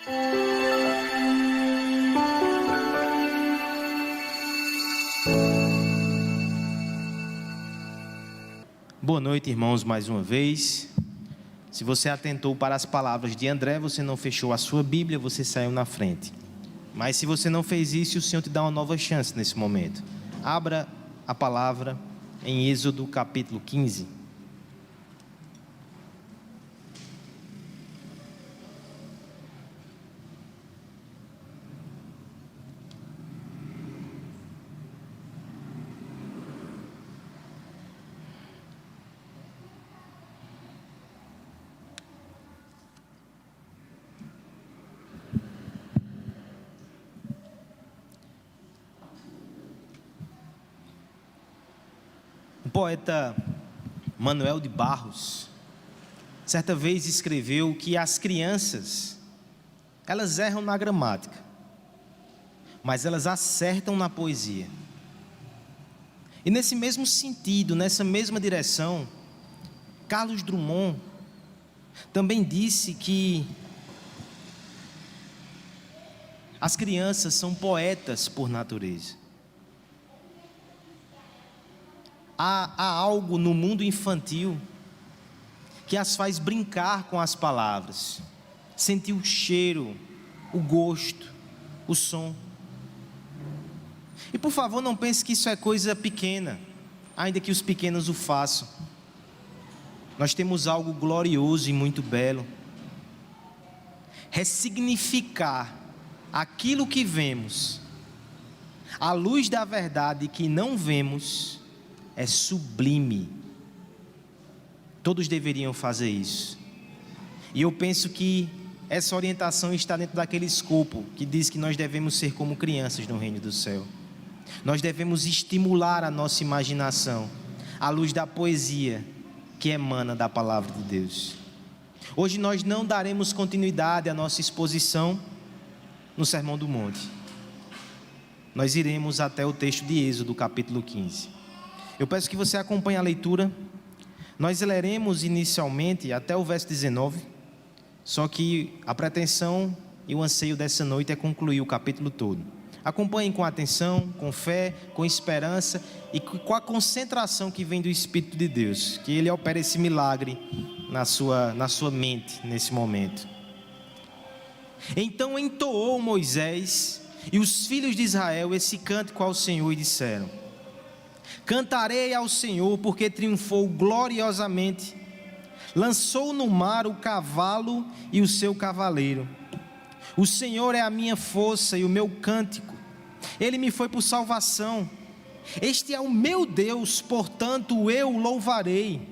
Boa noite, irmãos, mais uma vez. Se você atentou para as palavras de André, você não fechou a sua Bíblia, você saiu na frente. Mas se você não fez isso, o Senhor te dá uma nova chance nesse momento. Abra a palavra em Êxodo capítulo 15. O poeta Manuel de Barros, certa vez escreveu que as crianças, elas erram na gramática, mas elas acertam na poesia. E nesse mesmo sentido, nessa mesma direção, Carlos Drummond também disse que as crianças são poetas por natureza. Há algo no mundo infantil que as faz brincar com as palavras, sentir o cheiro, o gosto, o som. E por favor, não pense que isso é coisa pequena, ainda que os pequenos o façam. Nós temos algo glorioso e muito belo. Ressignificar aquilo que vemos à luz da verdade que não vemos é sublime. Todos deveriam fazer isso. E eu penso que essa orientação está dentro daquele escopo que diz que nós devemos ser como crianças no reino do céu. Nós devemos estimular a nossa imaginação à luz da poesia que emana da palavra de Deus. Hoje nós não daremos continuidade à nossa exposição no Sermão do Monte. Nós iremos até o texto de Êxodo, capítulo 15. Eu peço que você acompanhe a leitura. Nós leremos inicialmente até o verso 19, só que a pretensão e o anseio dessa noite é concluir o capítulo todo. Acompanhem com atenção, com fé, com esperança e com a concentração que vem do Espírito de Deus, que Ele opera esse milagre na sua mente nesse momento. Então entoou Moisés e os filhos de Israel esse cântico ao Senhor e disseram: cantarei ao Senhor porque triunfou gloriosamente, lançou no mar o cavalo e o seu cavaleiro. O Senhor é a minha força e o meu cântico, Ele me foi por salvação. Este é o meu Deus, portanto eu o louvarei.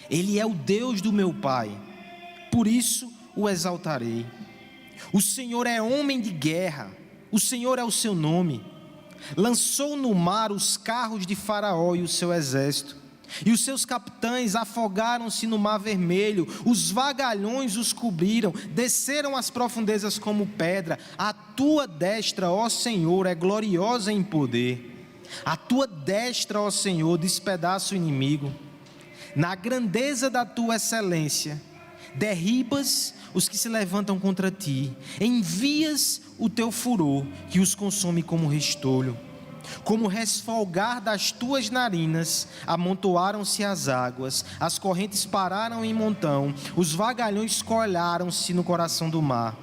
Ele é o Deus do meu pai, por isso o exaltarei. O Senhor é homem de guerra, o Senhor é o seu nome. Lançou no mar os carros de Faraó e o seu exército, e os seus capitães afogaram-se no mar vermelho, os vagalhões os cobriram, desceram às profundezas como pedra. A tua destra, ó Senhor, é gloriosa em poder. A tua destra, ó Senhor, despedaça o inimigo. Na grandeza da tua excelência, derribas os que se levantam contra ti, envias o teu furor que os consome como restolho. Como resfolgar das tuas narinas, amontoaram-se as águas, as correntes pararam em montão, os vagalhões coalharam-se no coração do mar.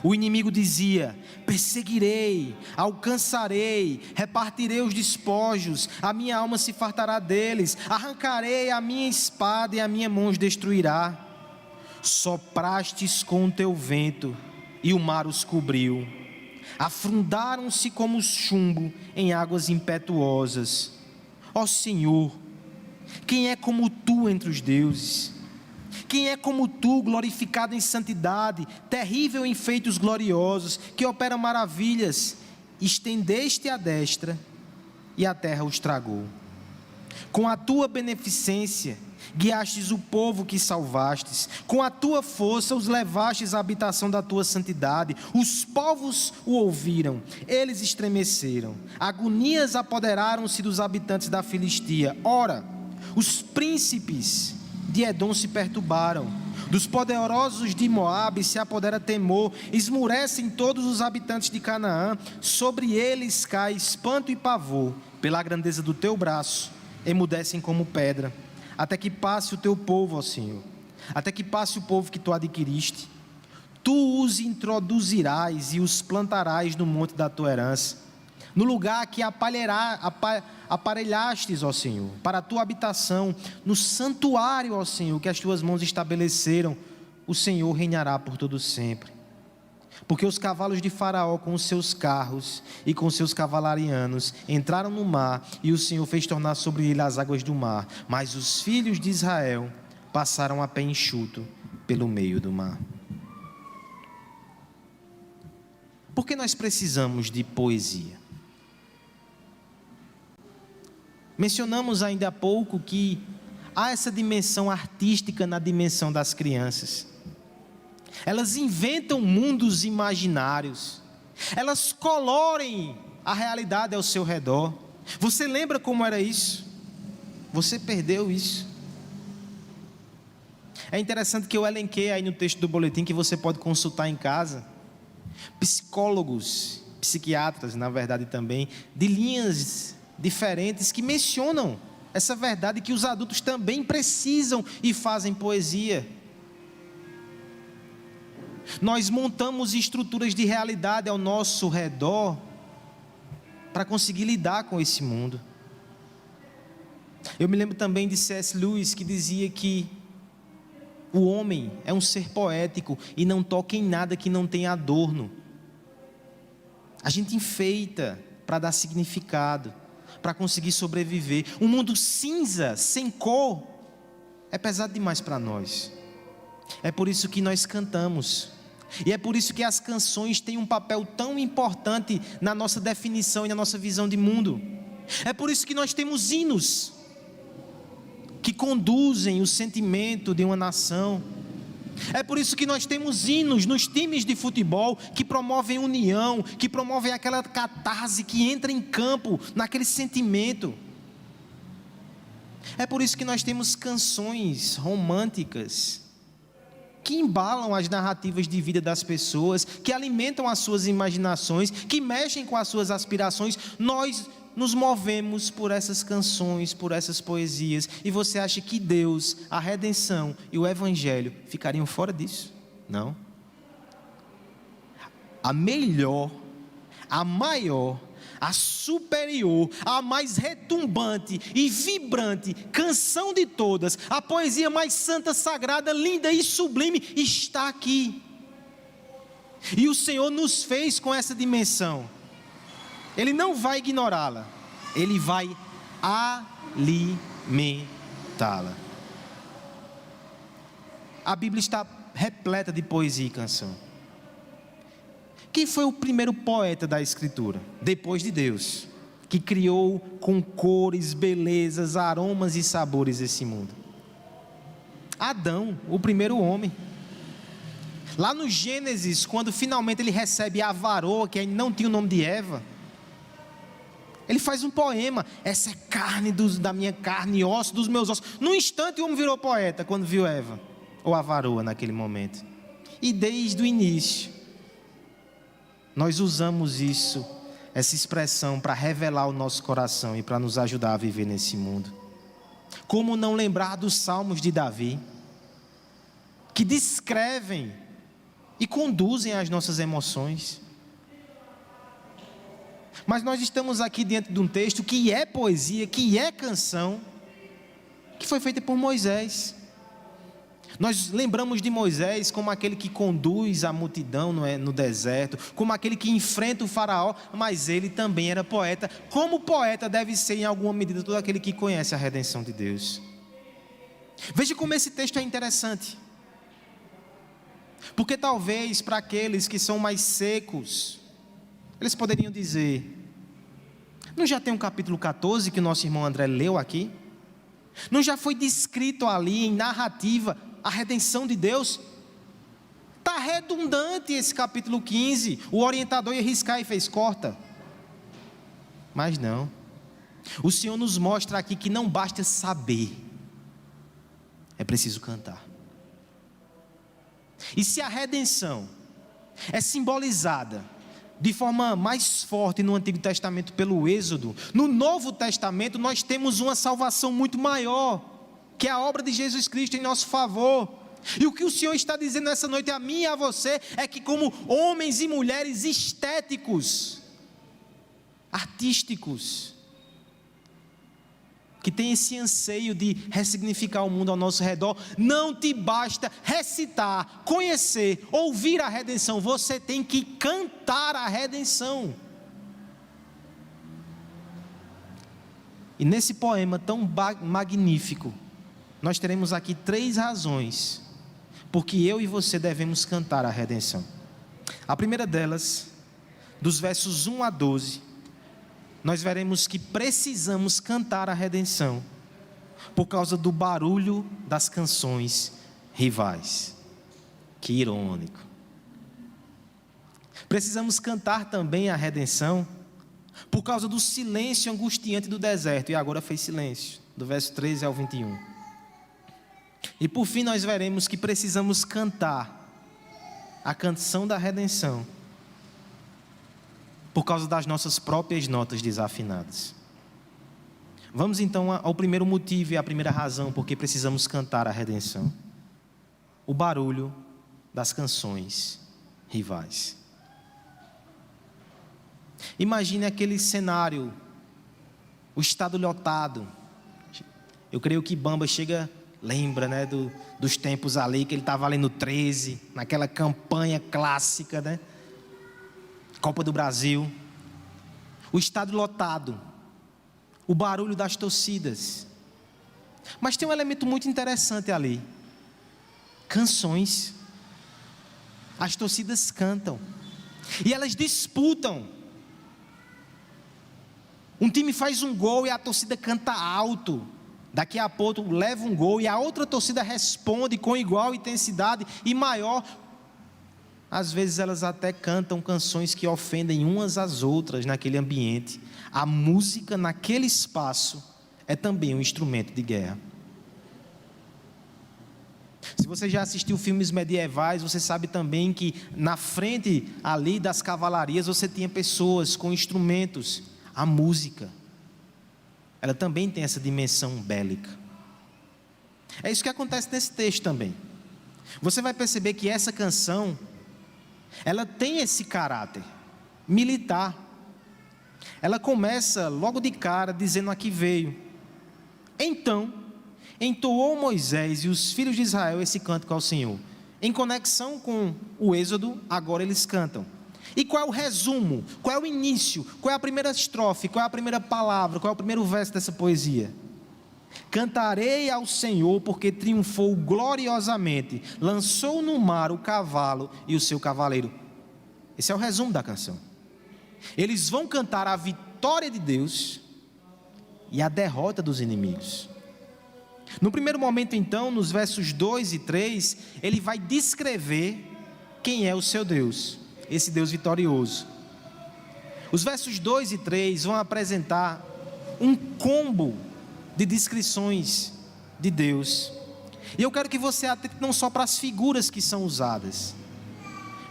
O inimigo dizia: perseguirei, alcançarei, repartirei os despojos, a minha alma se fartará deles, arrancarei a minha espada e a minha mão os destruirá. Soprastes com o teu vento e o mar os cobriu, afundaram-se como chumbo em águas impetuosas. Ó Senhor, quem é como tu entre os deuses? Quem é como tu, glorificado em santidade, terrível em feitos gloriosos, que opera maravilhas? Estendeste a destra e a terra os tragou. Com a tua beneficência guiastes o povo que salvastes, com a tua força os levastes à habitação da tua santidade. Os povos o ouviram, eles estremeceram, agonias apoderaram-se dos habitantes da Filistia. Ora, os príncipes de Edom se perturbaram, Dos poderosos de Moabe se apodera temor, esmurecem todos os habitantes de Canaã, sobre eles cai espanto e pavor, pela grandeza do teu braço, emudecem como pedra, até que passe o teu povo, ó Senhor, até que passe o povo que tu adquiriste. Tu os introduzirás e os plantarás no monte da tua herança, no lugar que aparelhastes, ó Senhor, para a tua habitação, no santuário, ó Senhor, que as tuas mãos estabeleceram. O Senhor reinará por todo sempre. Porque os cavalos de Faraó com os seus carros e com os seus cavalarianos entraram no mar, e o Senhor fez tornar sobre ele as águas do mar, mas os filhos de Israel passaram a pé enxuto pelo meio do mar. Por que nós precisamos de poesia? Mencionamos ainda há pouco que há essa dimensão artística na dimensão das crianças. Elas inventam mundos imaginários, elas colorem a realidade ao seu redor. Você lembra como era isso? Você perdeu isso. É interessante que eu elenquei aí no texto do boletim, que você pode consultar em casa, psicólogos, psiquiatras, na verdade também, de linhas diferentes, que mencionam essa verdade, que os adultos também precisam e fazem poesia. Nós montamos estruturas de realidade ao nosso redor para conseguir lidar com esse mundo. Eu me lembro também de C.S. Lewis, que dizia que o homem é um ser poético e não toca em nada que não tenha adorno. A gente enfeita para dar significado, para conseguir sobreviver. Um mundo cinza, sem cor, é pesado demais para nós. É por isso que nós cantamos. E é por isso que as canções têm um papel tão importante na nossa definição e na nossa visão de mundo. É por isso que nós temos hinos que conduzem o sentimento de uma nação. É por isso que nós temos hinos nos times de futebol que promovem união, que promovem aquela catarse que entra em campo naquele sentimento. É por isso que nós temos canções românticas que embalam as narrativas de vida das pessoas, que alimentam as suas imaginações, que mexem com as suas aspirações. Nós nos movemos por essas canções, por essas poesias. E você acha que Deus, a redenção e o Evangelho ficariam fora disso? Não. A melhor, a maior, a superior, a mais retumbante e vibrante canção de todas, a poesia mais santa, sagrada, linda e sublime está aqui. E o Senhor nos fez com essa dimensão. Ele não vai ignorá-la, Ele vai alimentá-la. A Bíblia está repleta de poesia e canção. Quem foi o primeiro poeta da Escritura, depois de Deus, que criou com cores, belezas, aromas e sabores esse mundo? Adão, o primeiro homem. Lá no Gênesis, quando finalmente ele recebe a varoa, que ainda não tinha o nome de Eva, ele faz um poema: essa é carne da minha carne, osso dos meus ossos. Num instante o homem virou poeta quando viu Eva, ou a varoa naquele momento. E desde o início nós usamos isso, essa expressão, para revelar o nosso coração e para nos ajudar a viver nesse mundo. Como não lembrar dos salmos de Davi, que descrevem e conduzem as nossas emoções. Mas nós estamos aqui diante de um texto que é poesia, que é canção, que foi feita por Moisés. Nós lembramos de Moisés como aquele que conduz a multidão no deserto, como aquele que enfrenta o faraó, mas ele também era poeta. Como poeta deve ser, em alguma medida, todo aquele que conhece a redenção de Deus. Veja como esse texto é interessante. Porque talvez para aqueles que são mais secos, eles poderiam dizer: não já tem um capítulo 14 que o nosso irmão André leu aqui? Não já foi descrito ali em narrativa a redenção de Deus? Está redundante esse capítulo 15. O orientador ia riscar e fez corta. Mas não. O Senhor nos mostra aqui que não basta saber, é preciso cantar. E se a redenção é simbolizada de forma mais forte no Antigo Testamento pelo Êxodo, no Novo Testamento nós temos uma salvação muito maior, que é a obra de Jesus Cristo em nosso favor. E o que o Senhor está dizendo nessa noite a mim e a você é que, como homens e mulheres estéticos, artísticos, que tem esse anseio de ressignificar o mundo ao nosso redor, não te basta recitar, conhecer, ouvir a redenção, você tem que cantar a redenção. E nesse poema tão magnífico, nós teremos aqui 3 razões porque eu e você devemos cantar a redenção. A primeira delas, dos versos 1 a 12, nós veremos que precisamos cantar a redenção por causa do barulho das canções rivais. Que irônico. Precisamos cantar também a redenção por causa do silêncio angustiante do deserto. E agora fez silêncio, do verso 13 ao 21. E por fim nós veremos que precisamos cantar a canção da redenção por causa das nossas próprias notas desafinadas. Vamos então ao primeiro motivo e à primeira razão porque precisamos cantar a redenção: o barulho das canções rivais. Imagine aquele cenário, o estádio lotado. Eu creio que Bamba lembra, né, dos tempos ali que ele estava ali no 13, naquela campanha clássica, né? Copa do Brasil, o estádio lotado, o barulho das torcidas. Mas tem um elemento muito interessante ali: canções. As torcidas cantam e elas disputam. Um time faz um gol e a torcida canta alto. Daqui a pouco leva um gol e a outra torcida responde com igual intensidade e maior. Às vezes elas até cantam canções que ofendem umas às outras naquele ambiente. A música naquele espaço é também um instrumento de guerra. Se você já assistiu filmes medievais, você sabe também que na frente ali das cavalarias você tinha pessoas com instrumentos. A música, ela também tem essa dimensão bélica. É isso que acontece nesse texto também. Você vai perceber que essa canção, ela tem esse caráter militar. Ela começa logo de cara dizendo: aqui veio. Então, entoou Moisés e os filhos de Israel esse cântico ao Senhor. Em conexão com o Êxodo, agora eles cantam. E qual é o resumo? Qual é o início? Qual é a primeira estrofe? Qual é a primeira palavra? Qual é o primeiro verso dessa poesia? Cantarei ao Senhor porque triunfou gloriosamente, lançou no mar o cavalo e o seu cavaleiro. Esse é o resumo da canção. Eles vão cantar a vitória de Deus e a derrota dos inimigos. No primeiro momento então, nos versos 2 e 3, ele vai descrever quem é o seu Deus, esse Deus vitorioso. Os versos 2 e 3 vão apresentar um combo de descrições de Deus. E eu quero que você atente não só para as figuras que são usadas,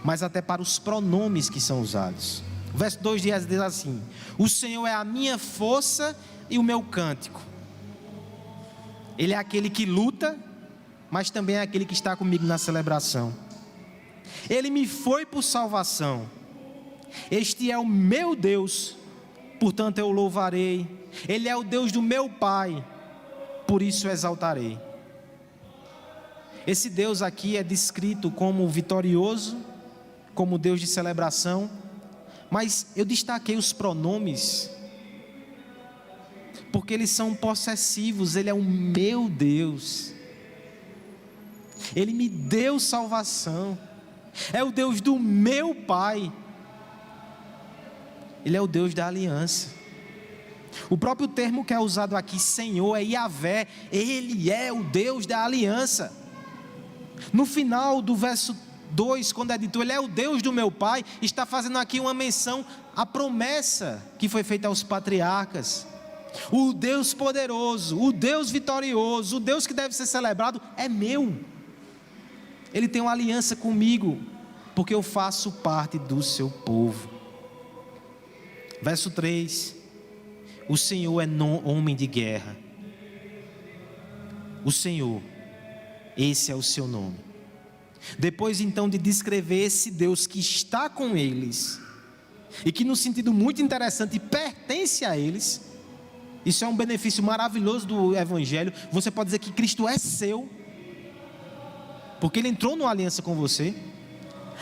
mas até para os pronomes que são usados. O verso 2 diz assim: o Senhor é a minha força e o meu cântico. Ele é aquele que luta, mas também é aquele que está comigo na celebração. Ele me foi por salvação. Este é o meu Deus, portanto eu o louvarei. Ele é o Deus do meu Pai, por isso o exaltarei. Esse Deus aqui é descrito como vitorioso, como Deus de celebração, mas eu destaquei os pronomes, porque eles são possessivos. Ele é o meu Deus, Ele me deu salvação, é o Deus do meu Pai, Ele é o Deus da aliança. O próprio termo que é usado aqui, Senhor, é Yahvé. Ele é o Deus da aliança. No final do verso 2, quando é dito Ele é o Deus do meu Pai, está fazendo aqui uma menção à promessa que foi feita aos patriarcas. O Deus poderoso, o Deus vitorioso, o Deus que deve ser celebrado é meu. Ele tem uma aliança comigo, porque eu faço parte do seu povo. Verso 3: o Senhor é homem de guerra. O Senhor, esse é o seu nome. Depois então de descrever esse Deus que está com eles, e que no sentido muito interessante pertence a eles, isso é um benefício maravilhoso do Evangelho. Você pode dizer que Cristo é seu, porque Ele entrou numa aliança com você.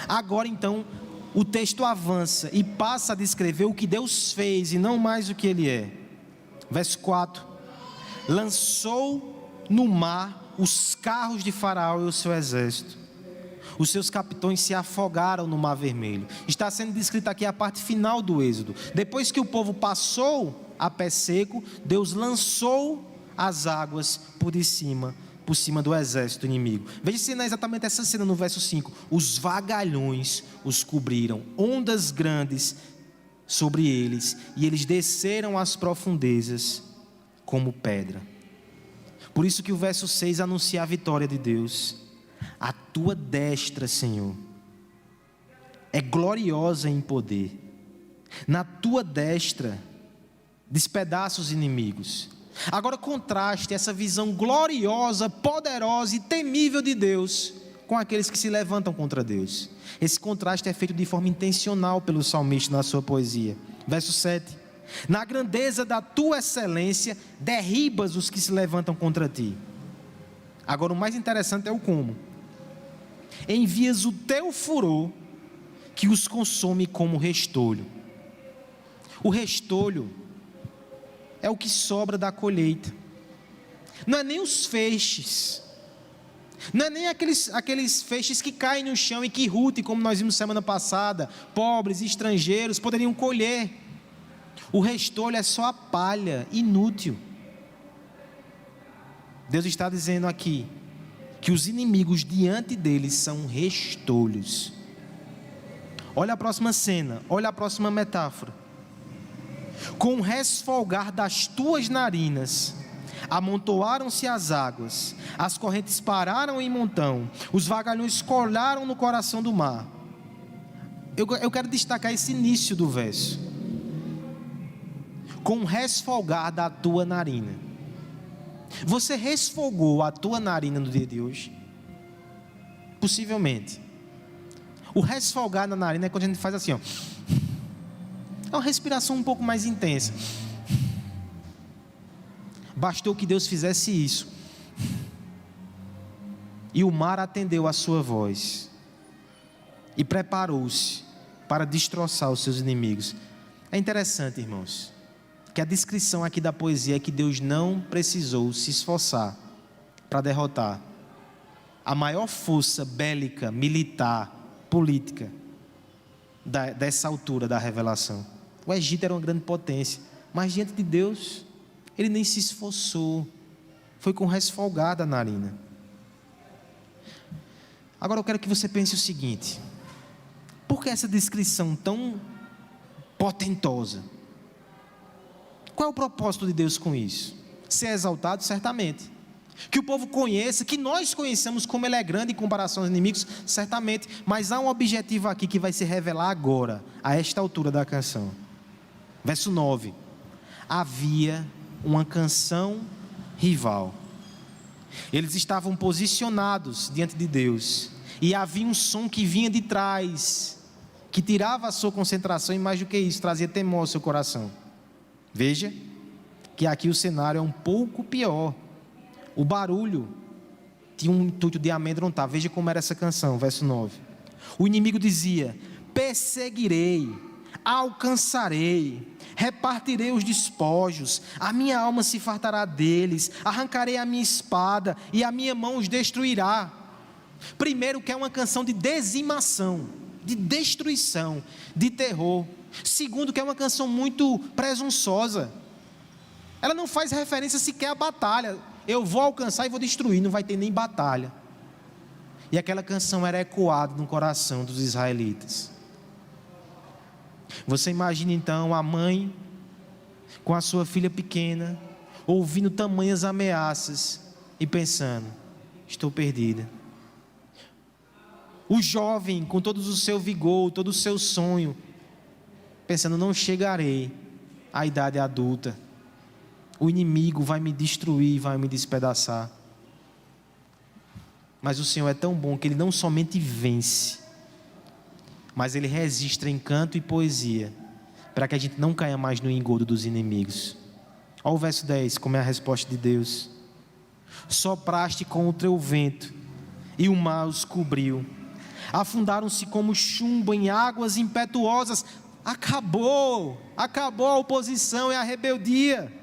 Agora então o texto avança e passa a descrever o que Deus fez e não mais o que Ele é. Verso 4: lançou no mar os carros de Faraó e o seu exército. Os seus capitães se afogaram no Mar Vermelho. Está sendo descrita aqui a parte final do Êxodo. Depois que o povo passou a pé seco, Deus lançou as águas por cima do exército inimigo. Veja se não é exatamente essa cena no verso 5. Os vagalhões os cobriram, ondas grandes sobre eles, e eles desceram às profundezas como pedra. Por isso que o verso 6 anuncia a vitória de Deus. A tua destra, Senhor, é gloriosa em poder. Na tua destra despedaça os inimigos. Agora contraste essa visão gloriosa, poderosa e temível de Deus com aqueles que se levantam contra Deus. Esse contraste é feito de forma intencional pelo salmista na sua poesia. Verso 7: na grandeza da tua excelência derribas os que se levantam contra ti. Agora o mais interessante é o como. Envias o teu furor que os consome como restolho. O restolho é o que sobra da colheita. Não é nem os feixes. Não é nem aqueles feixes que caem no chão e que Ruth, como nós vimos semana passada, pobres, estrangeiros, poderiam colher. O restolho é só a palha, inútil. Deus está dizendo aqui que os inimigos diante deles são restolhos. Olha a próxima cena, olha a próxima metáfora. Com o resfolgar das tuas narinas, amontoaram-se as águas, as correntes pararam em montão, os vagalhões colaram no coração do mar. Eu quero destacar esse início do verso. Com o resfolgar da tua narina. Você resfolgou a tua narina no dia de hoje? Possivelmente. O resfolgar na narina é quando a gente faz assim, ó. É uma respiração um pouco mais intensa. Bastou que Deus fizesse isso, e o mar atendeu a sua voz e preparou-se para destroçar os seus inimigos. É interessante, irmãos, que a descrição aqui da poesia é que Deus não precisou se esforçar para derrotar a maior força bélica, militar, política dessa altura da revelação. O Egito era uma grande potência, mas diante de Deus Ele nem se esforçou, foi com resfolgada a narina. Agora eu quero que você pense o seguinte: por que essa descrição tão portentosa? Qual é o propósito de Deus com isso? Ser exaltado, certamente. Que o povo conheça, que nós conheçamos como Ele é grande em comparação aos inimigos, certamente. Mas há um objetivo aqui que vai se revelar agora, a esta altura da canção. Verso 9: havia uma canção rival. Eles estavam posicionados diante de Deus, e havia um som que vinha de trás, que tirava a sua concentração, e mais do que isso, trazia temor ao seu coração. Veja que aqui o cenário é um pouco pior. O barulho tinha um intuito de amedrontar. Veja como era essa canção, verso 9. O inimigo dizia: perseguirei, alcançarei, repartirei os despojos, a minha alma se fartará deles, arrancarei a minha espada e a minha mão os destruirá. Primeiro, que é uma canção de dizimação, de destruição, de terror. Segundo, que é uma canção muito presunçosa. Ela não faz referência sequer à batalha. Eu vou alcançar e vou destruir, não vai ter nem batalha. E aquela canção era ecoada no coração dos israelitas. Você imagina então a mãe com a sua filha pequena, ouvindo tamanhas ameaças e pensando: estou perdida. O jovem, com todo o seu vigor, todo o seu sonho, pensando: não chegarei à idade adulta, o inimigo vai me destruir, vai me despedaçar. Mas o Senhor é tão bom que Ele não somente vence, mas Ele registra em canto e poesia, para que a gente não caia mais no engodo dos inimigos. Olha o verso 10, como é a resposta de Deus: sopraste com o teu vento, e o mar os cobriu, afundaram-se como chumbo em águas impetuosas. Acabou a oposição e a rebeldia.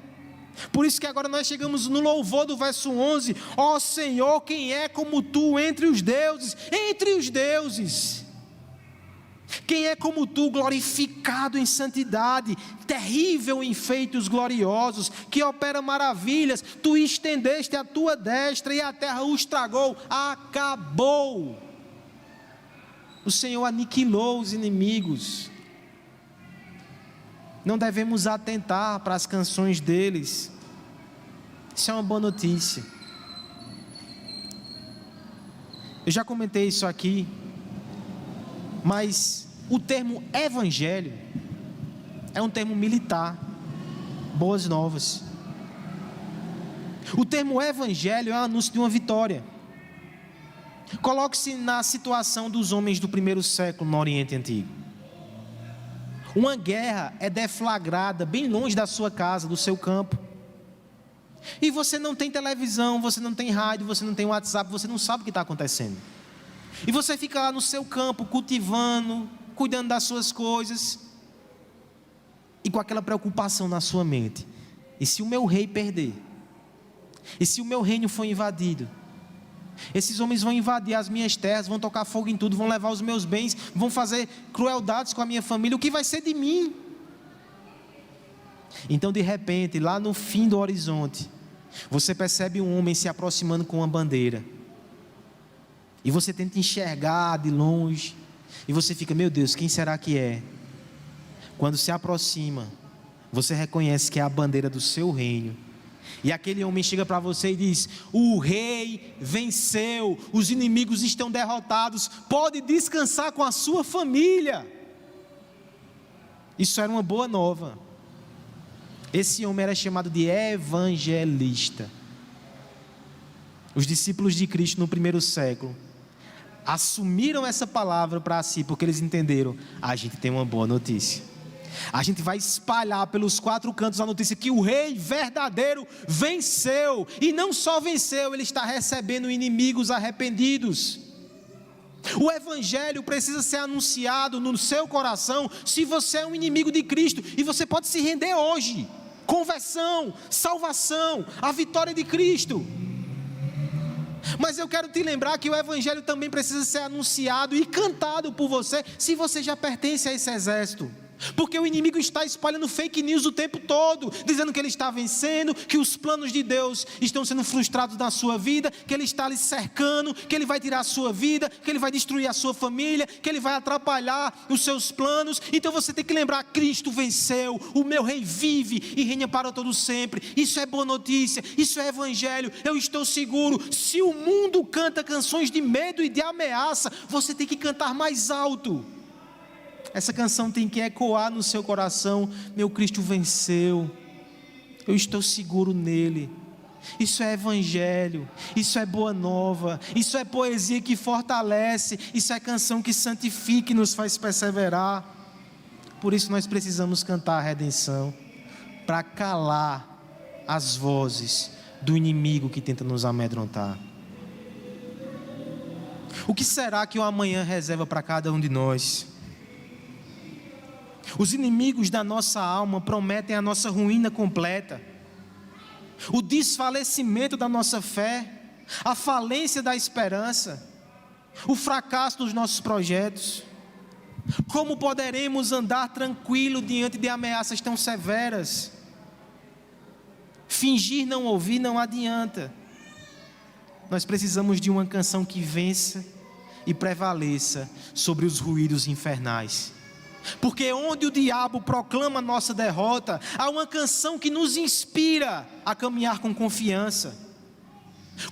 Por isso que agora nós chegamos no louvor do verso 11: ó Senhor, quem é como tu entre os deuses? Entre os deuses, quem é como tu, glorificado em santidade, terrível em feitos gloriosos, que opera maravilhas? Tu estendeste a tua destra e a terra os tragou. Acabou. O Senhor aniquilou os inimigos. Não devemos atentar para as canções deles. Isso é uma boa notícia. Eu já comentei isso aqui, mas o termo evangelho é um termo militar. Boas novas. O termo evangelho é um anúncio de uma vitória. Coloque-se na situação dos homens do primeiro século no Oriente Antigo. Uma guerra é deflagrada bem longe da sua casa, do seu campo. E você não tem televisão, você não tem rádio, você não tem WhatsApp, você não sabe o que está acontecendo. E você fica lá no seu campo, cultivando, cuidando das suas coisas, e com aquela preocupação na sua mente: e se o meu rei perder? E se o meu reino for invadido? Esses homens vão invadir as minhas terras, vão tocar fogo em tudo, vão levar os meus bens, vão fazer crueldades com a minha família. O que vai ser de mim? Então, de repente, lá no fim do horizonte, você percebe um homem se aproximando com uma bandeira, e você tenta enxergar de longe, e você fica: meu Deus, quem será que é? Quando se aproxima, você reconhece que é a bandeira do seu reino. E aquele homem chega para você e diz: o rei venceu, os inimigos estão derrotados, pode descansar com a sua família. Isso era uma boa nova. Esse homem era chamado de evangelista. Os discípulos de Cristo no primeiro século assumiram essa palavra para si, porque eles entenderam: a gente tem uma boa notícia. A gente vai espalhar pelos quatro cantos a notícia que o rei verdadeiro venceu. E não só venceu, ele está recebendo inimigos arrependidos. O evangelho precisa ser anunciado no seu coração. Se você é um inimigo de Cristo, e você pode se render hoje: conversão, salvação, a vitória de Cristo. Mas eu quero te lembrar que o evangelho também precisa ser anunciado e cantado por você, se você já pertence a esse exército. Porque o inimigo está espalhando fake news o tempo todo, dizendo que ele está vencendo, que os planos de Deus estão sendo frustrados na sua vida, que ele está lhe cercando, que ele vai tirar a sua vida, que ele vai destruir a sua família, que ele vai atrapalhar os seus planos. Então você tem que lembrar: Cristo venceu, o meu rei vive e reina para todo sempre. Isso é boa notícia, isso é evangelho. Eu estou seguro. Se o mundo canta canções de medo e de ameaça, você tem que cantar mais alto. Essa canção tem que ecoar no seu coração: meu Cristo venceu, eu estou seguro nele. Isso é evangelho, isso é boa nova, isso é poesia que fortalece, isso é canção que santifica e nos faz perseverar. Por isso nós precisamos cantar a redenção, para calar as vozes do inimigo que tenta nos amedrontar. O que será que o amanhã reserva para cada um de nós? Os inimigos da nossa alma prometem a nossa ruína completa, o desfalecimento da nossa fé, a falência da esperança, o fracasso dos nossos projetos. Como poderemos andar tranquilo diante de ameaças tão severas? Fingir não ouvir não adianta. Nós precisamos de uma canção que vença e prevaleça sobre os ruídos infernais. Porque onde o diabo proclama nossa derrota, há uma canção que nos inspira a caminhar com confiança.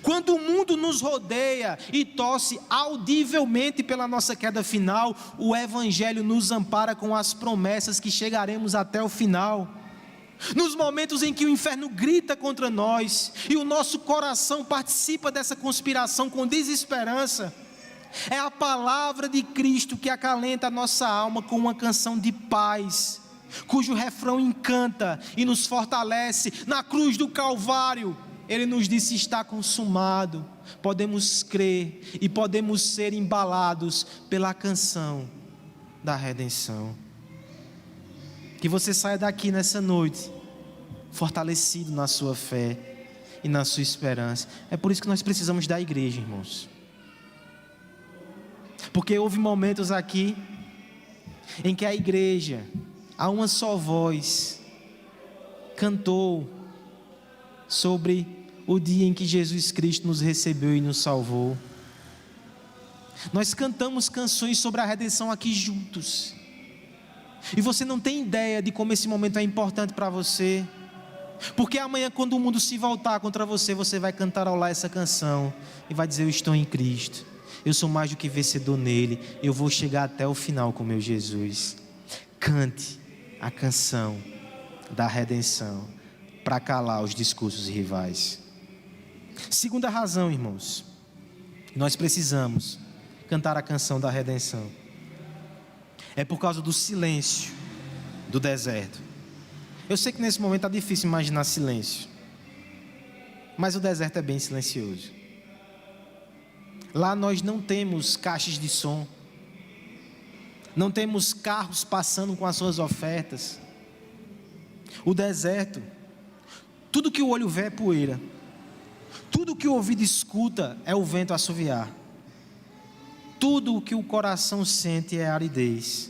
Quando o mundo nos rodeia e torce audivelmente pela nossa queda final, o Evangelho nos ampara com as promessas que chegaremos até o final. Nos momentos em que o inferno grita contra nós e o nosso coração participa dessa conspiração com desesperança, é a palavra de Cristo que acalenta a nossa alma com uma canção de paz, cujo refrão encanta e nos fortalece. Na cruz do Calvário, Ele nos disse: está consumado. Podemos crer e podemos ser embalados pela canção da redenção. Que você saia daqui nessa noite fortalecido na sua fé e na sua esperança. É por isso que nós precisamos da igreja, irmãos. Porque houve momentos aqui em que a igreja, a uma só voz, cantou sobre o dia em que Jesus Cristo nos recebeu e nos salvou. Nós cantamos canções sobre a redenção aqui juntos. E você não tem ideia de como esse momento é importante para você. Porque amanhã, quando o mundo se voltar contra você, você vai cantarolar essa canção e vai dizer: eu estou em Cristo, eu sou mais do que vencedor nele, eu vou chegar até o final com meu Jesus. Cante a canção da redenção para calar os discursos rivais. Segunda razão, irmãos, nós precisamos cantar a canção da redenção, é por causa do silêncio do deserto. Eu sei que nesse momento está difícil imaginar silêncio, mas o deserto é bem silencioso. Lá nós não temos caixas de som, não temos carros passando com as suas ofertas. O deserto, tudo que o olho vê é poeira, tudo que o ouvido escuta é o vento assoviar, tudo o que o coração sente é aridez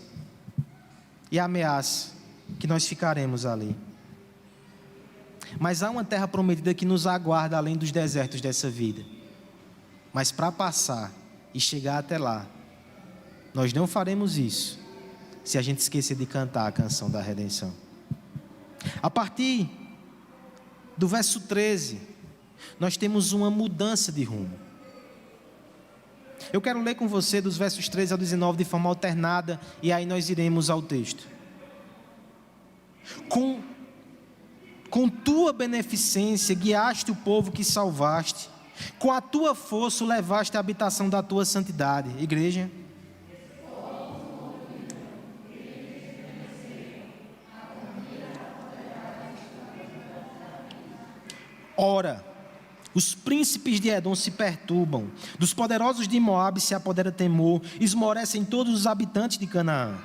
e a ameaça que nós ficaremos ali. Mas há uma terra prometida que nos aguarda além dos desertos dessa vida. Mas para passar e chegar até lá, nós não faremos isso se a gente esquecer de cantar a canção da redenção. A partir do verso 13, nós temos uma mudança de rumo. Eu quero ler com você dos versos 13 ao 19 de forma alternada, e aí nós iremos ao texto. Com tua beneficência guiaste o povo que salvaste, com a tua força levaste a habitação da tua santidade. Igreja. Ora, os príncipes de Edom se perturbam, dos poderosos de Moabe se apodera temor, esmorecem todos os habitantes de Canaã.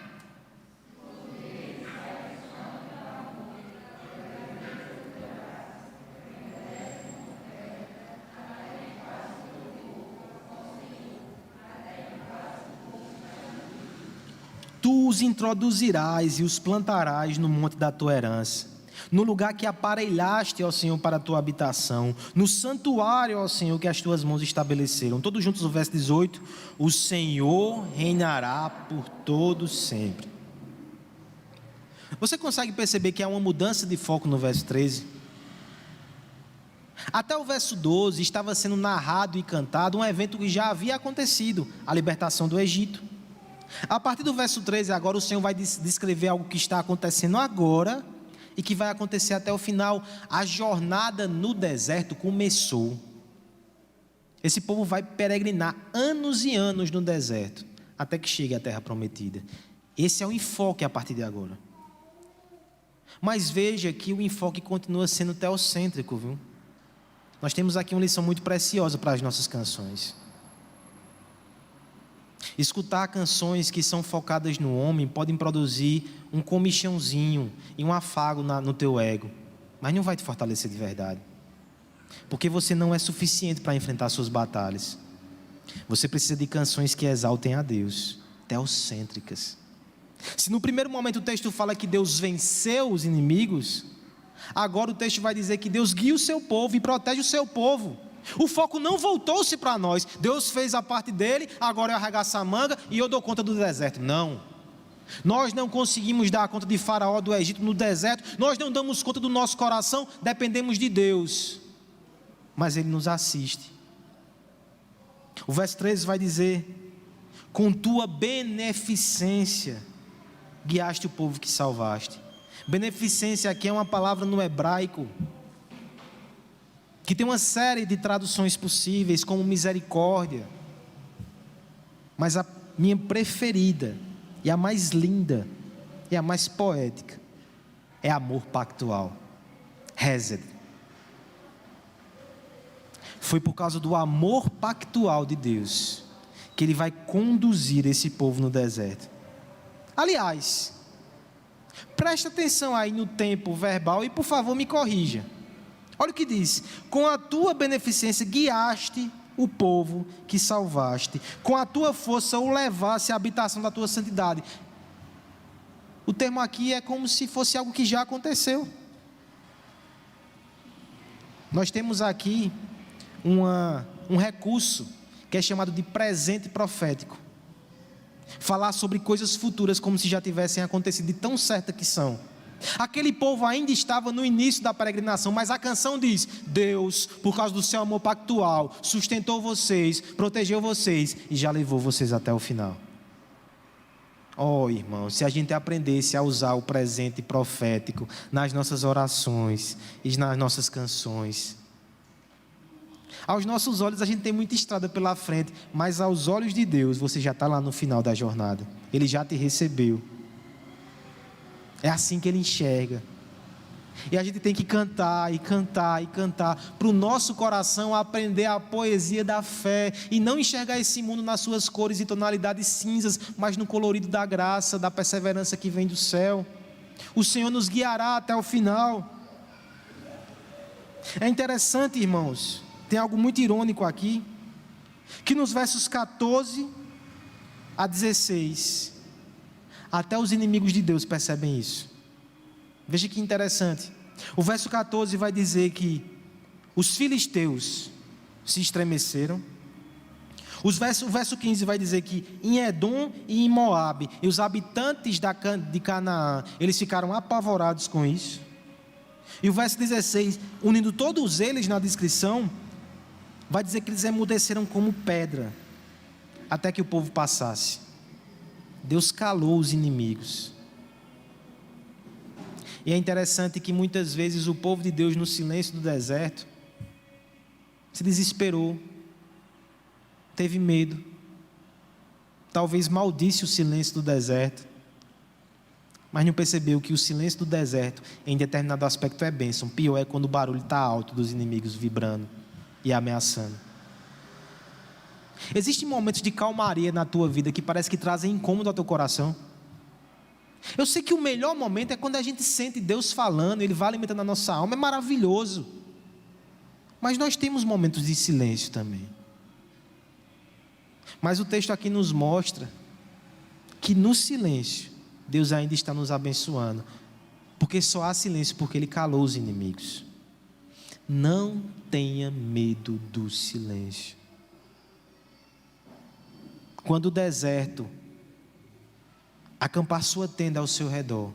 Tu os introduzirás e os plantarás no monte da tua herança, no lugar que aparelhaste, ó Senhor, para a tua habitação, no santuário, ó Senhor, que as tuas mãos estabeleceram. Todos juntos o verso 18: o Senhor reinará por todos sempre. Você consegue perceber que há uma mudança de foco no verso 13? Até o verso 12 estava sendo narrado e cantado um evento que já havia acontecido, a libertação do Egito. A partir do verso 13 agora o Senhor vai descrever algo que está acontecendo agora e que vai acontecer até o final. A jornada no deserto começou. Esse povo vai peregrinar anos e anos no deserto, até que chegue à terra prometida. Esse é o enfoque a partir de agora. Mas veja que o enfoque continua sendo teocêntrico, viu? Nós temos aqui uma lição muito preciosa para as nossas canções. Escutar canções que são focadas no homem podem produzir um comichãozinho e um afago no teu ego, mas não vai te fortalecer de verdade, porque você não é suficiente para enfrentar suas batalhas. Você precisa de canções que exaltem a Deus, teocêntricas. Se no primeiro momento o texto fala que Deus venceu os inimigos, agora o texto vai dizer que Deus guia o seu povo e protege o seu povo. O foco não voltou-se para nós. Deus fez a parte dele, agora eu arregaço a manga e eu dou conta do deserto. Não. Nós não conseguimos dar conta de Faraó do Egito no deserto. Nós não damos conta do nosso coração, dependemos de Deus. mas Ele nos assiste. O verso 13 vai dizer: com tua beneficência guiaste o povo que salvaste. Beneficência aqui é uma palavra no hebraico que tem uma série de traduções possíveis, como misericórdia, mas a minha preferida, e a mais linda, e a mais poética, é amor pactual, Hesed. Foi por causa do amor pactual de Deus que Ele vai conduzir esse povo no deserto. Aliás, presta atenção aí no tempo verbal e por favor me corrija. Olha o que diz: com a tua beneficência guiaste o povo que salvaste, com a tua força o levaste à habitação da tua santidade. O termo aqui é como se fosse algo que já aconteceu. Nós temos aqui um recurso que é chamado de presente profético. Falar sobre coisas futuras como se já tivessem acontecido, de tão certa que são. Aquele povo ainda estava no início da peregrinação, mas a canção diz: Deus, por causa do seu amor pactual, sustentou vocês, protegeu vocês e já levou vocês até o final. Oh, irmão, se a gente aprendesse a usar o presente profético nas nossas orações e nas nossas canções. Aos nossos olhos a gente tem muita estrada pela frente, mas aos olhos de Deus você já está lá no final da jornada. Ele já te recebeu. É assim que Ele enxerga. E a gente tem que cantar e cantar e cantar, para o nosso coração aprender a poesia da fé, e não enxergar esse mundo nas suas cores e tonalidades cinzas, mas no colorido da graça, da perseverança que vem do céu. O Senhor nos guiará até o final. É interessante, irmãos, tem algo muito irônico aqui, que nos versos 14 a 16, até os inimigos de Deus percebem isso. Veja que interessante. O verso 14 vai dizer que os filisteus se estremeceram. O verso 15 vai dizer que em Edom e em Moabe, e os habitantes de Canaã, eles ficaram apavorados com isso. E o verso 16, unindo todos eles na descrição, vai dizer que eles emudeceram como pedra, até que o povo passasse. Deus calou os inimigos. E é interessante que muitas vezes o povo de Deus, no silêncio do deserto, se desesperou, teve medo, talvez maldisse o silêncio do deserto, mas não percebeu que o silêncio do deserto, em determinado aspecto, é bênção. Pior é quando o barulho está alto dos inimigos vibrando e ameaçando. Existem momentos de calmaria na tua vida que parece que trazem incômodo ao teu coração. Eu sei que o melhor momento é quando a gente sente Deus falando, Ele vai alimentando a nossa alma, é maravilhoso. Mas nós temos momentos de silêncio também. Mas o texto aqui nos mostra que no silêncio, Deus ainda está nos abençoando. Porque só há silêncio porque Ele calou os inimigos. Não tenha medo do silêncio. Quando o deserto acampar sua tenda ao seu redor,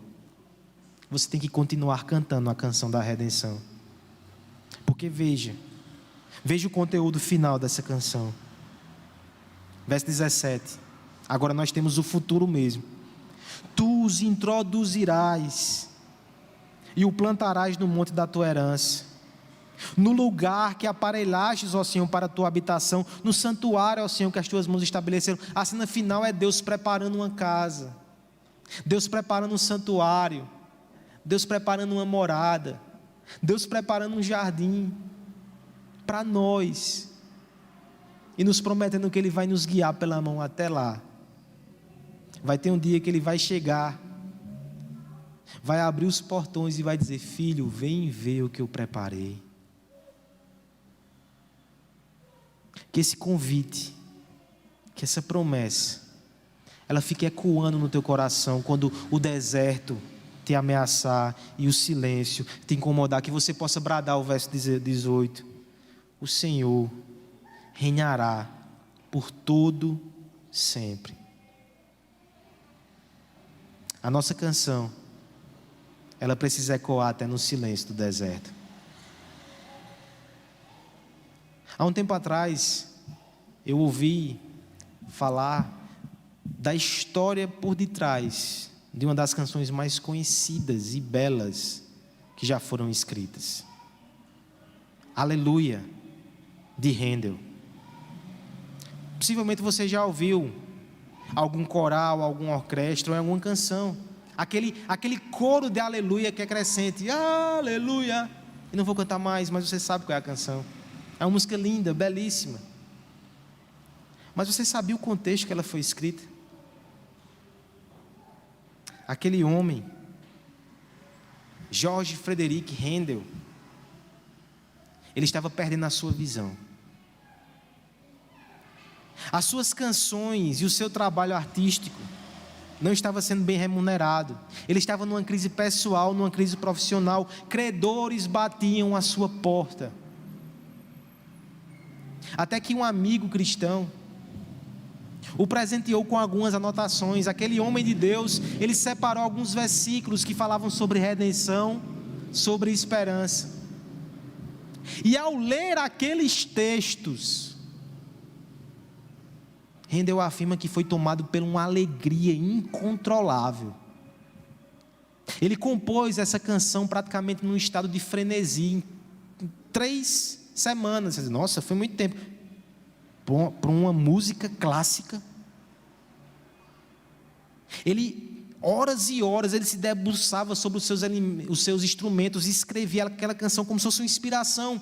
você tem que continuar cantando a canção da redenção. Porque veja o conteúdo final dessa canção. Verso 17. Agora nós temos o futuro mesmo. Tu os introduzirás e o plantarás no monte da tua herança, no lugar que aparelhastes, ó Senhor, para a tua habitação, no santuário, ó Senhor, que as tuas mãos estabeleceram. A cena final é Deus preparando uma casa, Deus preparando um santuário, Deus preparando uma morada, Deus preparando um jardim para nós, e nos prometendo que Ele vai nos guiar pela mão até lá. Vai ter um dia que Ele vai chegar, vai abrir os portões e vai dizer: filho, vem ver o que eu preparei. Que esse convite, que essa promessa, ela fique ecoando no teu coração quando o deserto te ameaçar e o silêncio te incomodar, que você possa bradar o verso 18: o Senhor reinará por todo sempre. A nossa canção, ela precisa ecoar até no silêncio do deserto. Há um tempo atrás, eu ouvi falar da história por detrás de uma das canções mais conhecidas e belas que já foram escritas. Aleluia, de Handel. Possivelmente você já ouviu algum coral, alguma orquestra ou alguma canção. Aquele coro de aleluia que é crescente. Aleluia. Eu não vou cantar mais, mas você sabe qual é a canção. É uma música linda, belíssima. Mas você sabia o contexto que ela foi escrita? Aquele homem, George Frederick Handel, ele estava perdendo a sua visão. As suas canções e o seu trabalho artístico não estava sendo bem remunerado. Ele estava numa crise pessoal, numa crise profissional. Credores batiam à sua porta. Até que um amigo cristão o presenteou com algumas anotações. Aquele homem de Deus, ele separou alguns versículos que falavam sobre redenção, sobre esperança. E ao ler aqueles textos, Handel afirma que foi tomado por uma alegria incontrolável. Ele compôs essa canção praticamente num estado de frenesi, em 3 semanas. Nossa, foi muito tempo. Para uma música clássica. Ele, horas e horas, ele se debruçava sobre os seus instrumentos e escrevia aquela canção como se fosse uma inspiração.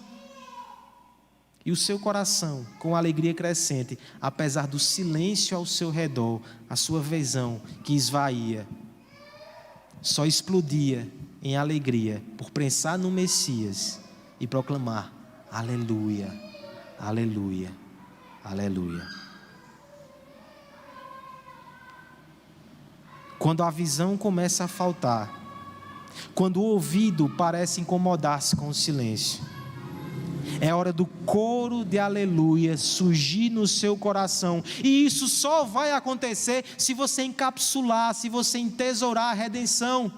E o seu coração, com alegria crescente, apesar do silêncio ao seu redor, a sua visão que esvaía, só explodia em alegria por pensar no Messias e proclamar: aleluia, aleluia, aleluia. Quando a visão começa a faltar, quando o ouvido parece incomodar-se com o silêncio, é hora do coro de aleluia surgir no seu coração. E isso só vai acontecer se você encapsular, se você entesourar a redenção,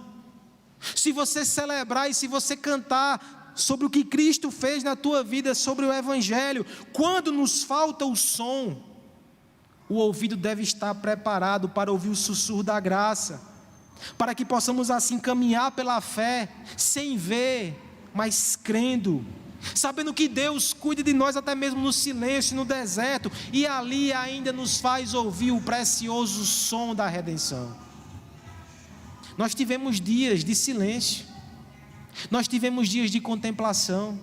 se você celebrar e se você cantar sobre o que Cristo fez na tua vida, sobre o Evangelho. Quando nos falta o som, o ouvido deve estar preparado para ouvir o sussurro da graça, para que possamos assim caminhar pela fé, sem ver, mas crendo, sabendo que Deus cuida de nós até mesmo no silêncio, no deserto, e ali ainda nos faz ouvir o precioso som da redenção. Nós tivemos dias de silêncio, nós tivemos dias de contemplação.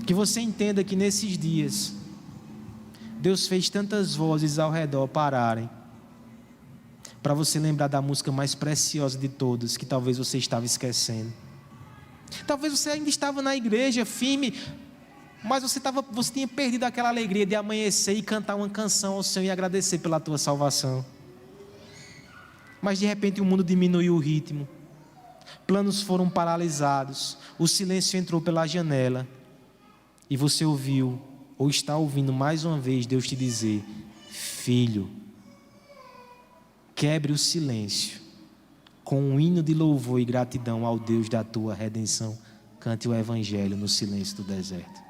Que você entenda que nesses dias Deus fez tantas vozes ao redor pararem, para você lembrar da música mais preciosa de todas, que talvez você estava esquecendo. Talvez você ainda estava na igreja firme, mas você tinha perdido aquela alegria de amanhecer e cantar uma canção ao Senhor e agradecer pela tua salvação. Mas de repente o mundo diminuiu o ritmo, planos foram paralisados, o silêncio entrou pela janela e você ouviu, ou está ouvindo mais uma vez Deus te dizer: filho, quebre o silêncio com um hino de louvor e gratidão ao Deus da tua redenção. Cante o Evangelho no silêncio do deserto.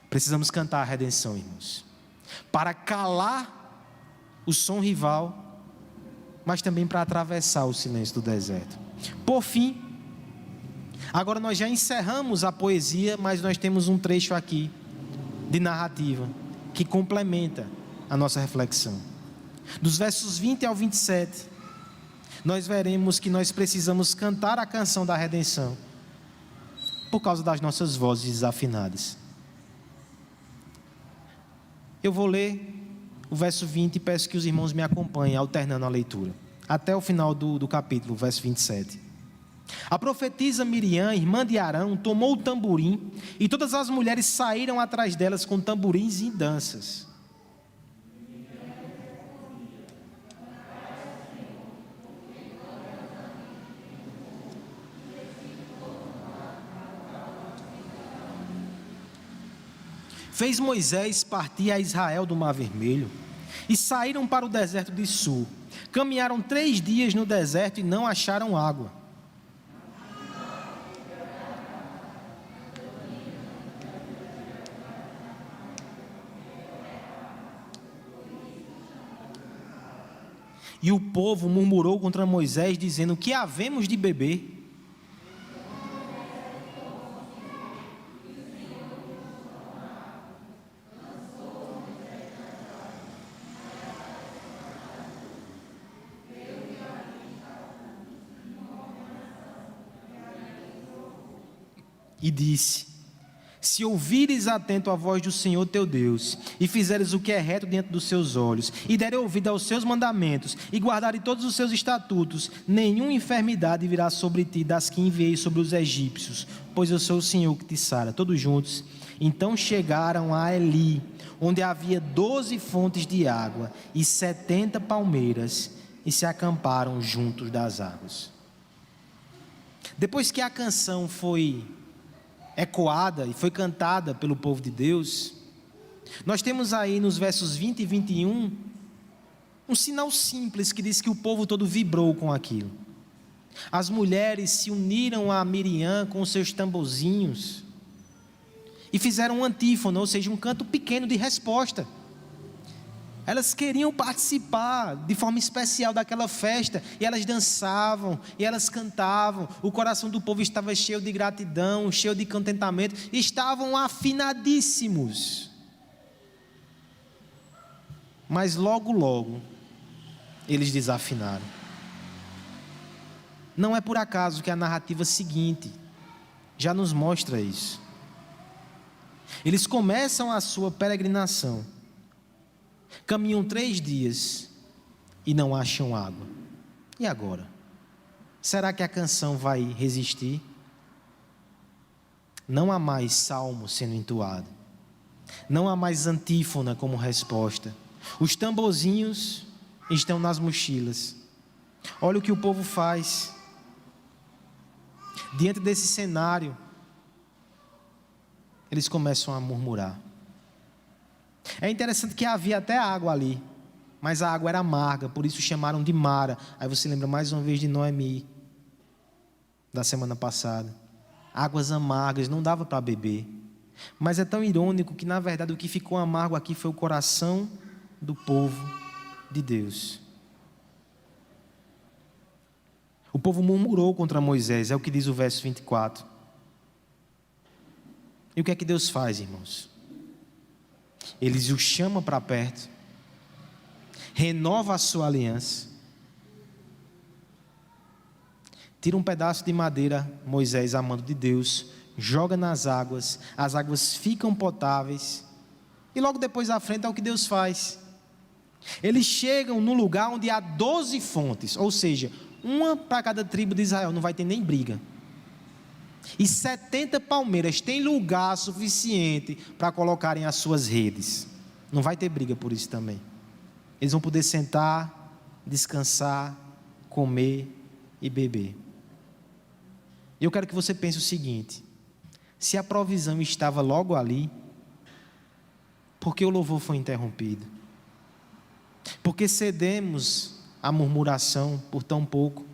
Precisamos cantar a redenção, irmãos, para calar o som rival, mas também para atravessar o silêncio do deserto. Por fim, agora nós já encerramos a poesia, mas nós temos um trecho aqui de narrativa que complementa a nossa reflexão. Dos versos 20 ao 27, nós veremos que nós precisamos cantar a canção da redenção por causa das nossas vozes desafinadas. Eu vou ler o verso 20 e peço que os irmãos me acompanhem, alternando a leitura, até o final do capítulo, verso 27. A profetisa Miriam, irmã de Arão, tomou o tamborim, e todas as mulheres saíram atrás delas com tamborins e danças. Fez Moisés partir a Israel do Mar Vermelho, e saíram para o deserto de Sur. Caminharam 3 dias no deserto e não acharam água. E o povo murmurou contra Moisés, dizendo: que havemos de beber? E disse: se ouvires atento a voz do Senhor teu Deus, e fizeres o que é reto diante dos seus olhos, e deres ouvido aos seus mandamentos, e guardares todos os seus estatutos, nenhuma enfermidade virá sobre ti das que enviei sobre os egípcios, pois eu sou o Senhor que te sara. Todos juntos. Então chegaram a Eli, onde havia 12 fontes de água e 70 palmeiras, e se acamparam juntos das águas. Depois que a canção foi ecoada e foi cantada pelo povo de Deus, nós temos aí nos versos 20 e 21 um sinal simples que diz que o povo todo vibrou com aquilo. As mulheres se uniram a Miriam com os seus tamborzinhos e fizeram um antífona, ou seja, um canto pequeno de resposta. Elas queriam participar de forma especial daquela festa, e elas dançavam, e elas cantavam. O coração do povo estava cheio de gratidão, cheio de contentamento, e estavam afinadíssimos. Mas logo, eles desafinaram. Não é por acaso que a narrativa seguinte já nos mostra isso. Eles começam a sua peregrinação, caminham 3 dias e não acham água. E agora? Será que a canção vai resistir? Não há mais salmo sendo entoado. Não há mais antífona como resposta. Os tamborzinhos estão nas mochilas. Olha o que o povo faz. Diante desse cenário, eles começam a murmurar. É interessante que havia até água ali, mas a água era amarga, por isso chamaram de Mara. Aí você lembra mais uma vez de Noemi, da semana passada. Águas amargas, não dava para beber. Mas é tão irônico que, na verdade, o que ficou amargo aqui foi o coração do povo de Deus. O povo murmurou contra Moisés, é o que diz o verso 24. E o que é que Deus faz, irmãos? Ele o chama para perto, renova a sua aliança, tira um pedaço de madeira, Moisés, a mando de Deus, joga nas águas, as águas ficam potáveis, e logo depois à frente é o que Deus faz. Eles chegam no lugar onde há 12 fontes, ou seja, uma para cada tribo de Israel, não vai ter nem briga. E 70 palmeiras, tem lugar suficiente para colocarem as suas redes. Não vai ter briga por isso também. Eles vão poder sentar, descansar, comer e beber. E eu quero que você pense o seguinte: se a provisão estava logo ali, por que o louvor foi interrompido? Por que cedemos à murmuração por tão pouco?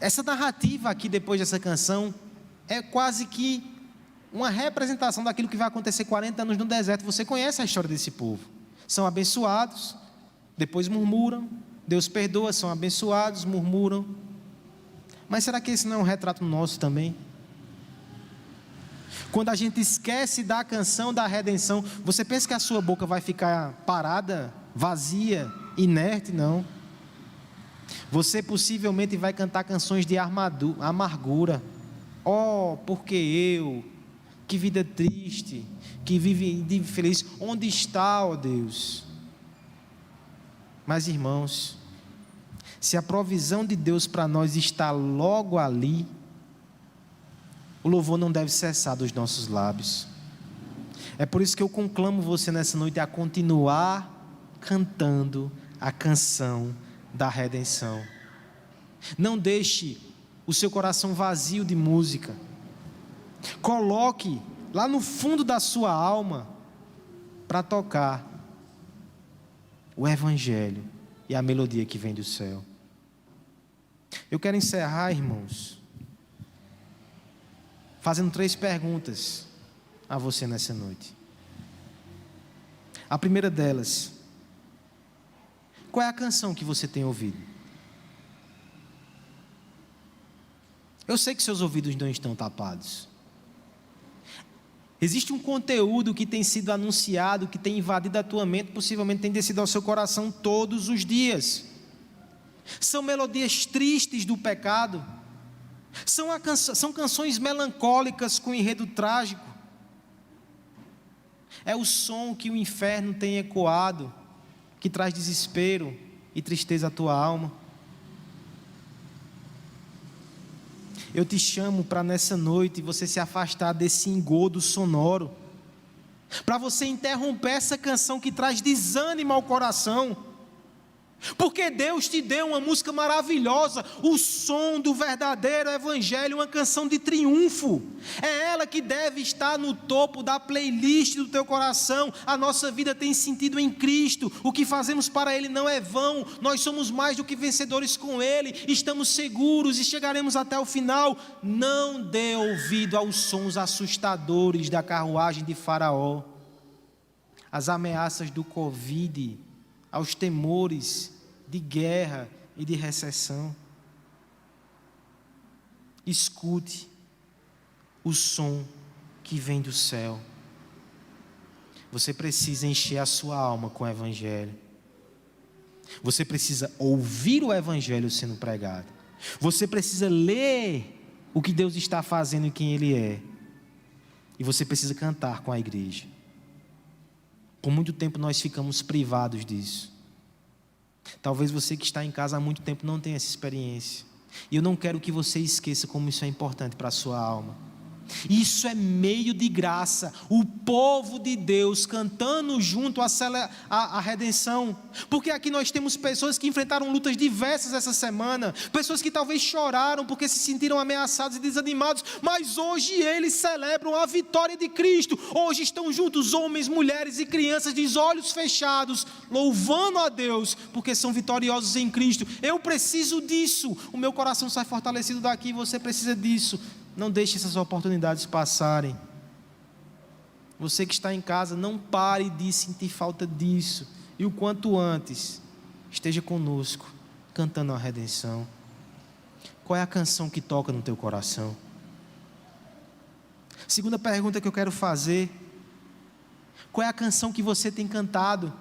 Essa narrativa aqui, depois dessa canção, é quase que uma representação daquilo que vai acontecer 40 anos no deserto. Você conhece a história desse povo. São abençoados, depois murmuram, Deus perdoa, são abençoados, murmuram. Mas será que esse não é um retrato nosso também? Quando a gente esquece da canção da redenção, você pensa que a sua boca vai ficar parada, vazia, inerte? Não. Você possivelmente vai cantar canções de amargura. Oh, porque eu, que vida triste, que vive infeliz, onde está, ó Deus? Mas irmãos, se a provisão de Deus para nós está logo ali, o louvor não deve cessar dos nossos lábios. É por isso que eu conclamo você nessa noite a continuar cantando a canção da redenção. Não deixe o seu coração vazio de música. Coloque lá no fundo da sua alma para tocar o Evangelho e a melodia que vem do céu. Eu quero encerrar, irmãos, fazendo 3 perguntas a você nessa noite. A primeira delas: Qual é a canção que você tem ouvido? Eu sei que seus ouvidos não estão tapados. Existe um conteúdo que tem sido anunciado, que tem invadido a tua mente, possivelmente tem descido ao seu coração todos os dias. São melodias tristes do pecado. São canções melancólicas com enredo trágico. É o som que o inferno tem ecoado, que traz desespero e tristeza à tua alma. Eu te chamo para nessa noite você se afastar desse engodo sonoro, para você interromper essa canção que traz desânimo ao coração, porque Deus te deu uma música maravilhosa, o som do verdadeiro evangelho, uma canção de triunfo. É ela que deve estar no topo da playlist do teu coração. A nossa vida tem sentido em Cristo, o que fazemos para Ele não é vão, nós somos mais do que vencedores com Ele, estamos seguros e chegaremos até o final. Não dê ouvido aos sons assustadores da carruagem de Faraó, às ameaças do Covid, aos temores de guerra e de recessão. Escute o som que vem do céu. Você precisa encher a sua alma com o evangelho. Você precisa ouvir o evangelho sendo pregado. Você precisa ler o que Deus está fazendo e quem Ele é. E você precisa cantar com a igreja. Por muito tempo nós ficamos privados disso. Talvez você que está em casa há muito tempo não tenha essa experiência. E eu não quero que você esqueça como isso é importante para a sua alma. Isso é meio de graça, o povo de Deus cantando junto a redenção, porque aqui nós temos pessoas que enfrentaram lutas diversas essa semana, pessoas que talvez choraram porque se sentiram ameaçados e desanimados, mas hoje eles celebram a vitória de Cristo. Hoje estão juntos homens, mulheres e crianças de olhos fechados, louvando a Deus, porque são vitoriosos em Cristo. Eu preciso disso, o meu coração sai fortalecido daqui, você precisa disso. Não deixe essas oportunidades passarem. Você que está em casa, não pare de sentir falta disso. E o quanto antes, esteja conosco, cantando a redenção. Qual é a canção que toca no teu coração? Segunda pergunta que eu quero fazer: qual é a canção que você tem cantado?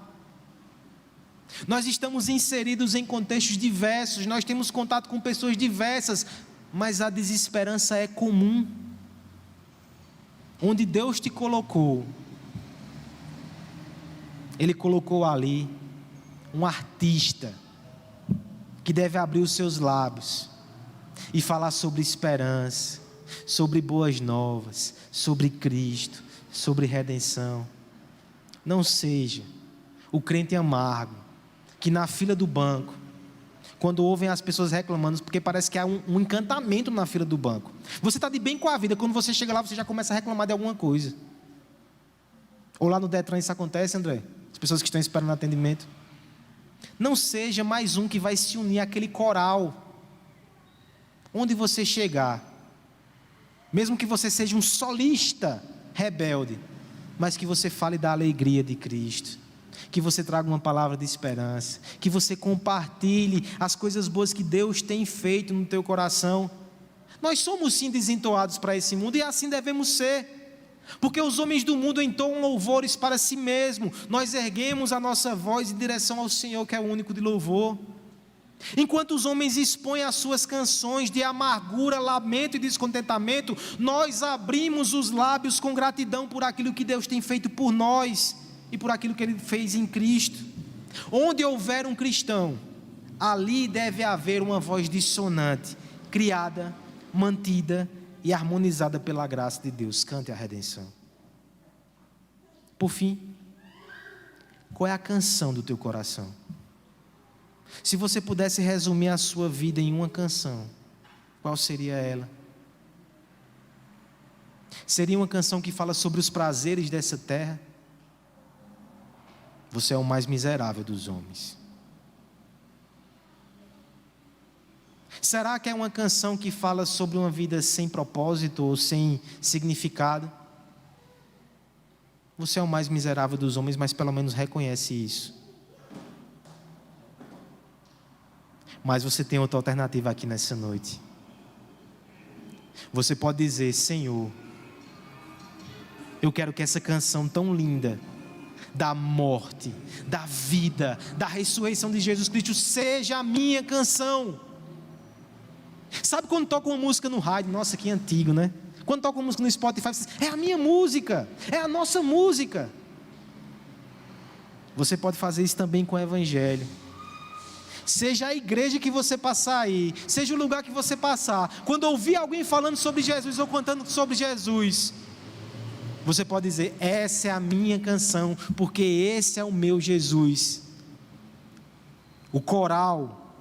Nós estamos inseridos em contextos diversos, nós temos contato com pessoas diversas, mas a desesperança é comum. Onde Deus te colocou, Ele colocou ali um artista que deve abrir os seus lábios e falar sobre esperança, sobre boas novas, sobre Cristo, sobre redenção. Não seja o crente amargo que na fila do banco, quando ouvem as pessoas reclamando, porque parece que há um encantamento na fila do banco. Você está de bem com a vida, quando você chega lá, você já começa a reclamar de alguma coisa. Ou lá no Detran isso acontece, André? As pessoas que estão esperando atendimento. Não seja mais um que vai se unir àquele coral. Onde você chegar, mesmo que você seja um solista rebelde, mas que você fale da alegria de Cristo, que você traga uma palavra de esperança, que você compartilhe as coisas boas que Deus tem feito no teu coração. Nós somos sim desentoados para esse mundo, e assim devemos ser, porque os homens do mundo entoam louvores para si mesmo, nós erguemos a nossa voz em direção ao Senhor, que é o único de louvor. Enquanto os homens expõem as suas canções de amargura, lamento e descontentamento, nós abrimos os lábios com gratidão por aquilo que Deus tem feito por nós e por aquilo que Ele fez em Cristo. Onde houver um cristão, ali deve haver uma voz dissonante, criada, mantida e harmonizada pela graça de Deus. Cante a redenção. Por fim, qual é a canção do teu coração? Se você pudesse resumir a sua vida em uma canção, qual seria ela? Seria uma canção que fala sobre os prazeres dessa terra? Você é o mais miserável dos homens. Será que é uma canção que fala sobre uma vida sem propósito ou sem significado? Você é o mais miserável dos homens, mas pelo menos reconhece isso. Mas você tem outra alternativa aqui nessa noite. Você pode dizer: Senhor, eu quero que essa canção tão linda da morte, da vida, da ressurreição de Jesus Cristo seja a minha canção. Sabe quando toca uma música no rádio? Nossa, que antigo, né? Quando toca uma música no Spotify, você diz: é a minha música, é a nossa música. Você pode fazer isso também com o Evangelho. Seja a igreja que você passar aí, seja o lugar que você passar, quando ouvir alguém falando sobre Jesus ou cantando sobre Jesus, você pode dizer: essa é a minha canção, porque esse é o meu Jesus. O coral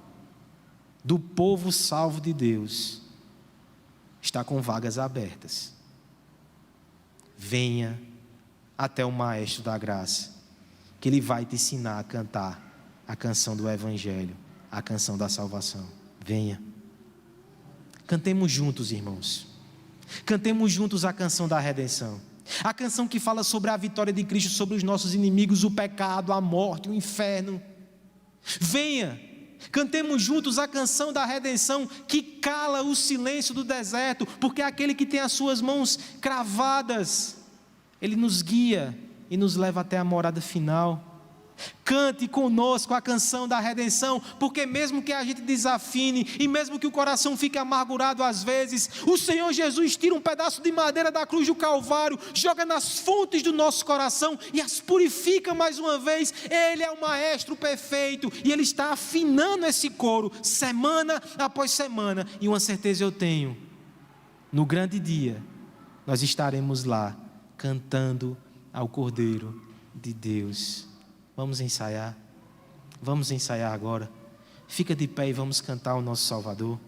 do povo salvo de Deus está com vagas abertas. Venha até o Maestro da Graça, que Ele vai te ensinar a cantar a canção do Evangelho, a canção da salvação. Venha. Cantemos juntos, irmãos. Cantemos juntos a canção da redenção. A canção que fala sobre a vitória de Cristo sobre os nossos inimigos, o pecado, a morte, o inferno. Venha. Cantemos juntos a canção da redenção que cala o silêncio do deserto, porque é aquele que tem as suas mãos cravadas, Ele nos guia e nos leva até a morada final. Cante conosco a canção da redenção, porque mesmo que a gente desafine e mesmo que o coração fique amargurado às vezes, o Senhor Jesus tira um pedaço de madeira da cruz do Calvário, joga nas fontes do nosso coração e as purifica mais uma vez. Ele é o Maestro perfeito e Ele está afinando esse coro semana após semana, e uma certeza eu tenho: no grande dia nós estaremos lá cantando ao Cordeiro de Deus. Vamos ensaiar agora. Fica de pé e vamos cantar o nosso Salvador.